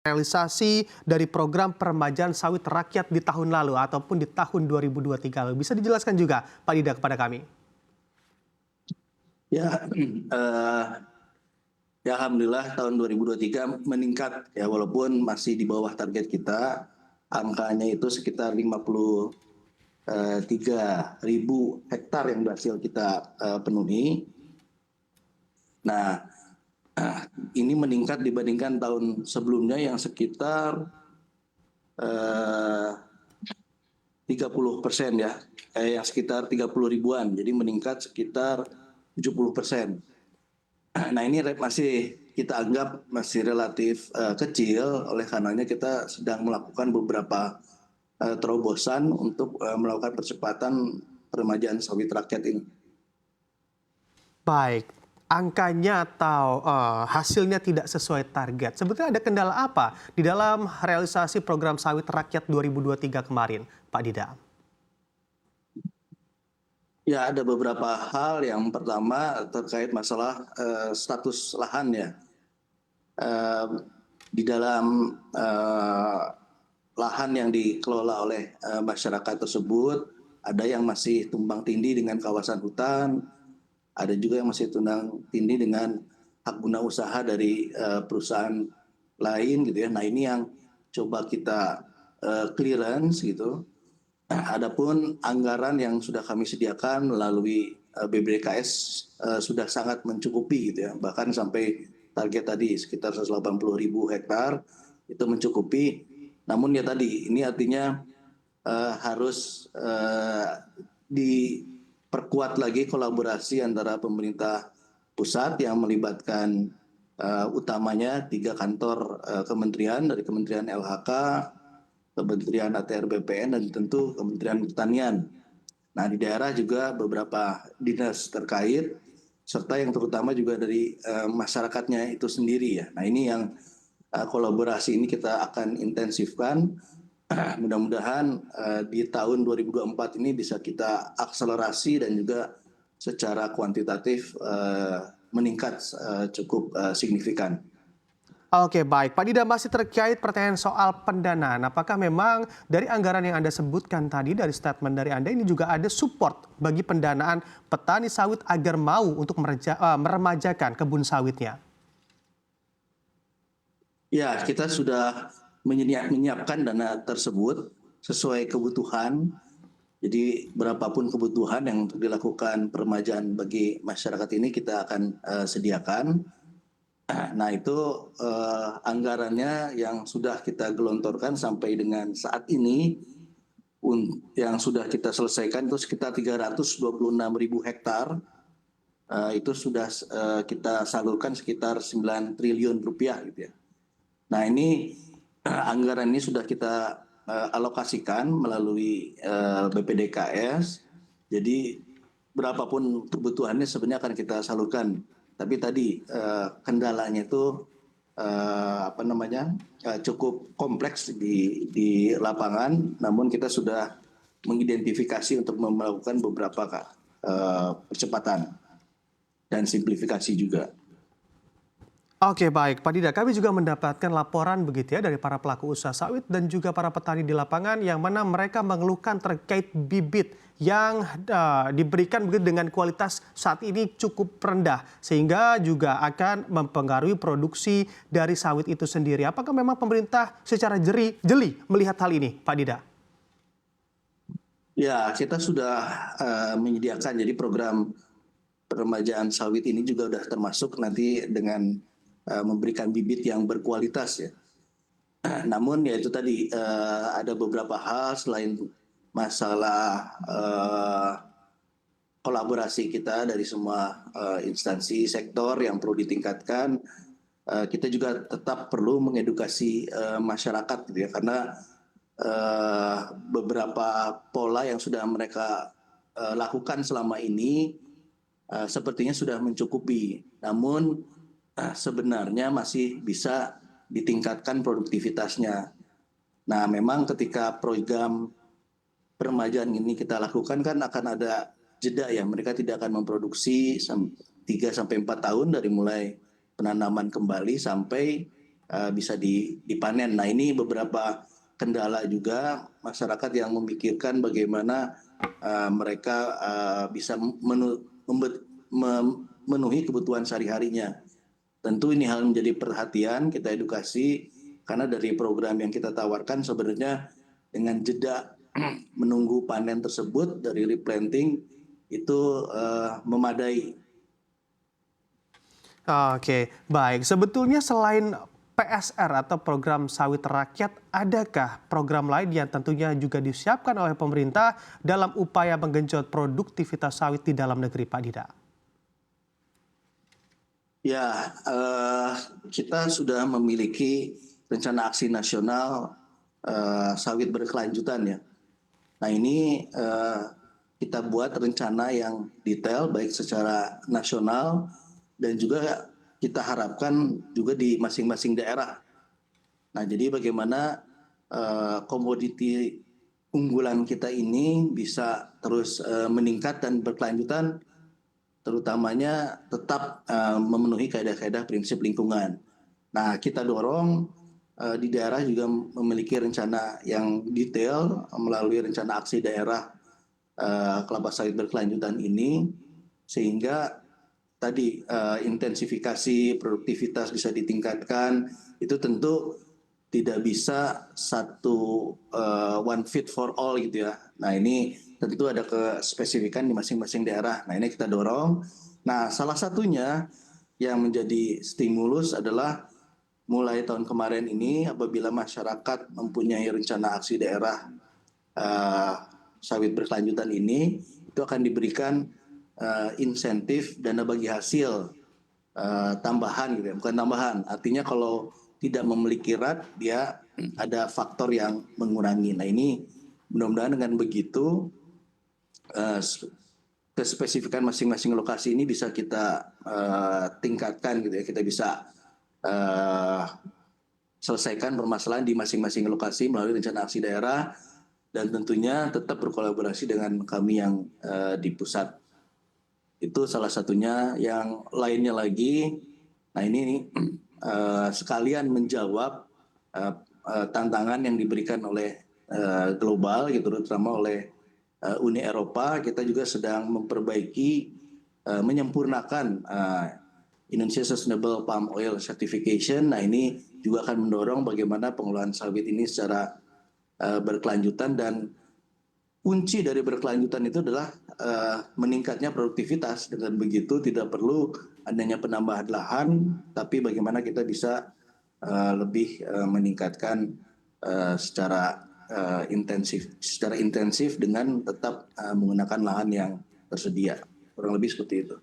realisasi dari program peremajaan sawit rakyat di tahun lalu ataupun di tahun 2023 lalu. Bisa dijelaskan juga Pak Dida kepada kami? Ya, ya alhamdulillah tahun 2023 meningkat ya, walaupun masih di bawah target kita. Angkanya itu sekitar 53.000 hektar yang berhasil kita penuhi. Nah, ini meningkat dibandingkan tahun sebelumnya yang sekitar 30% ya, yang sekitar 30 ribuan. Jadi meningkat sekitar 70%. Nah, ini masih kita anggap masih relatif kecil, oleh karenanya kita sedang melakukan beberapa terobosan untuk melakukan percepatan peremajaan sawit rakyat ini. Baik, angkanya atau hasilnya tidak sesuai target. Sebetulnya ada kendala apa di dalam realisasi program sawit rakyat 2023 kemarin, Pak Dida? Ya, ada beberapa hal. Yang pertama terkait masalah status lahan ya. Di dalam lahan yang dikelola oleh masyarakat tersebut, ada yang masih tumpang tindih dengan kawasan hutan, ada juga yang masih tumpang tindih dengan hak guna usaha dari perusahaan lain gitu ya. Nah, ini yang coba kita clearance gitu. Adapun anggaran yang sudah kami sediakan melalui BBDKS sudah sangat mencukupi gitu ya, bahkan sampai target tadi sekitar 180.000 hektar itu mencukupi. Namun ya tadi ini artinya harus diperkuat lagi kolaborasi antara pemerintah pusat yang melibatkan utamanya 3 kantor kementerian, dari Kementerian LHK, Kementerian ATR BPN, dan tentu Kementerian Pertanian. Nah, di daerah juga beberapa dinas terkait, serta yang terutama juga dari masyarakatnya itu sendiri ya. Nah, ini yang kolaborasi ini kita akan intensifkan. Mudah-mudahan di tahun 2024 ini bisa kita akselerasi dan juga secara kuantitatif meningkat cukup signifikan. Oke, baik. Pak Dida, masih terkait pertanyaan soal pendanaan. Apakah memang dari anggaran yang Anda sebutkan tadi, dari statement dari Anda, ini juga ada support bagi pendanaan petani sawit agar mau untuk meremajakan kebun sawitnya? Ya, kita sudah menyiapkan dana tersebut sesuai kebutuhan. Jadi berapapun kebutuhan yang untuk dilakukan peremajaan bagi masyarakat ini kita akan sediakan. Nah, itu anggarannya yang sudah kita gelontorkan sampai dengan saat ini, yang sudah kita selesaikan itu sekitar 326.000 hektar. Itu sudah kita salurkan sekitar 9 triliun rupiah gitu ya. Nah, ini anggaran ini sudah kita alokasikan melalui BPDKS. Jadi berapapun kebutuhannya sebenarnya akan kita salurkan. Tapi tadi kendalanya itu cukup kompleks di lapangan. Namun kita sudah mengidentifikasi untuk melakukan beberapa percepatan dan simplifikasi juga. Oke, baik Pak Dida, kami juga mendapatkan laporan begitu ya dari para pelaku usaha sawit dan juga para petani di lapangan yang mana mereka mengeluhkan terkait bibit yang diberikan begitu dengan kualitas saat ini cukup rendah sehingga juga akan mempengaruhi produksi dari sawit itu sendiri. Apakah memang pemerintah secara jeli melihat hal ini, Pak Dida? Ya, kita sudah menyediakan, jadi program peremajaan sawit ini juga sudah termasuk nanti dengan memberikan bibit yang berkualitas ya. Namun ya itu tadi ada beberapa hal selain masalah kolaborasi kita dari semua instansi sektor yang perlu ditingkatkan. Kita juga tetap perlu mengedukasi masyarakat gitu ya, karena beberapa pola yang sudah mereka lakukan selama ini sepertinya sudah mencukupi. Namun sebenarnya masih bisa ditingkatkan produktivitasnya. Nah, memang ketika program peremajaan ini kita lakukan kan akan ada jeda ya. Mereka tidak akan memproduksi 3 sampai 4 tahun dari mulai penanaman kembali sampai bisa dipanen. Nah, ini beberapa kendala juga masyarakat yang memikirkan bagaimana mereka bisa memenuhi kebutuhan sehari-harinya. Tentu ini hal menjadi perhatian, kita edukasi, karena dari program yang kita tawarkan sebenarnya dengan jeda menunggu panen tersebut dari replanting itu memadai. Oke, baik. Sebetulnya selain PSR atau program sawit rakyat, adakah program lain yang tentunya juga disiapkan oleh pemerintah dalam upaya menggenjot produktivitas sawit di dalam negeri, Pak Dida? Ya, kita sudah memiliki rencana aksi nasional sawit berkelanjutan ya. Nah, ini kita buat rencana yang detail baik secara nasional dan juga kita harapkan juga di masing-masing daerah. Nah, jadi bagaimana komoditi unggulan kita ini bisa terus meningkat dan berkelanjutan, terutamanya tetap memenuhi kaedah-kaedah prinsip lingkungan. Nah, kita dorong di daerah juga memiliki rencana yang detail melalui rencana aksi daerah kelapa sawit berkelanjutan ini, sehingga tadi intensifikasi produktivitas bisa ditingkatkan. Itu tentu tidak bisa satu one fit for all gitu ya. Nah, ini tentu ada kespesifikan di masing-masing daerah. Nah, ini kita dorong. Nah, salah satunya yang menjadi stimulus adalah mulai tahun kemarin ini apabila masyarakat mempunyai rencana aksi daerah sawit berkelanjutan ini, itu akan diberikan insentif dana bagi hasil tambahan gitu ya, bukan tambahan. Artinya kalau tidak memiliki RAT, dia ada faktor yang mengurangi. Nah, ini mudah-mudahan dengan begitu kespesifikan masing-masing lokasi ini bisa kita tingkatkan gitu ya. Kita bisa selesaikan permasalahan di masing-masing lokasi melalui rencana aksi daerah, dan tentunya tetap berkolaborasi dengan kami yang di pusat. Itu salah satunya. Yang lainnya lagi, nah ini sekalian menjawab tantangan yang diberikan oleh global gitu, terutama oleh Uni Eropa. Kita juga sedang memperbaiki, menyempurnakan Indonesia Sustainable Palm Oil Certification. Nah, ini juga akan mendorong bagaimana pengelolaan sawit ini secara berkelanjutan, dan kunci dari berkelanjutan itu adalah meningkatnya produktivitas. Dengan begitu tidak perlu adanya penambahan lahan, tapi bagaimana kita bisa lebih meningkatkan secara intensif dengan tetap menggunakan lahan yang tersedia. Kurang lebih seperti itu.